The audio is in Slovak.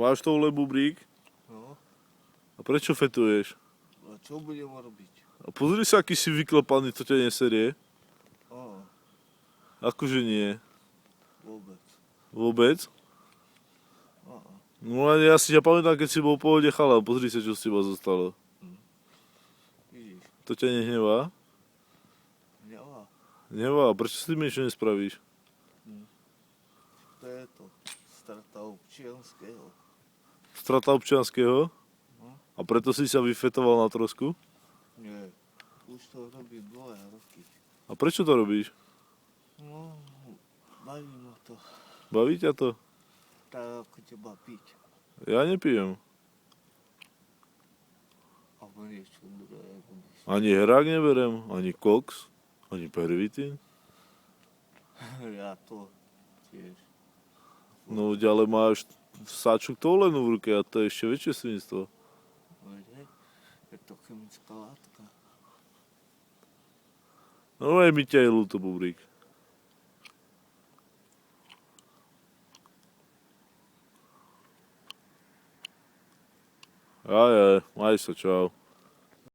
Máš tohle bubrík? No, A prečo fetuješ? a čo budem robiť? A pozri sa, aký si vyklepaný, to ťa neserie. Á, Akože nie. vôbec. Vôbec? Á, No len ja si ťa pamätám, keď si bol v pohode chalán. Pozri sa, čo z teba zostalo. vidíš, To ťa nehnevá? hnevá. Hnevá, prečo si tým niečo nespravíš? To je to, strata občianského. Strata občianskeho? A preto si sa vyfetoval na trosku? Nie, už to robím 2 roky. A prečo to robíš? No, baví ma to, Baví ťa to? tak ako teba piť. Ja nepijem. Alebo niečo druhé. Ani herák neberem, ani koks, ani pervitín. Ja to tiež. No ďalej máš sáčok toulenu v ruke a to je ešte väčšie svinstvo. Že? Je to chemická látka. No aj mi ťa je ľúto, bubrík. Aj, maj sa, čau.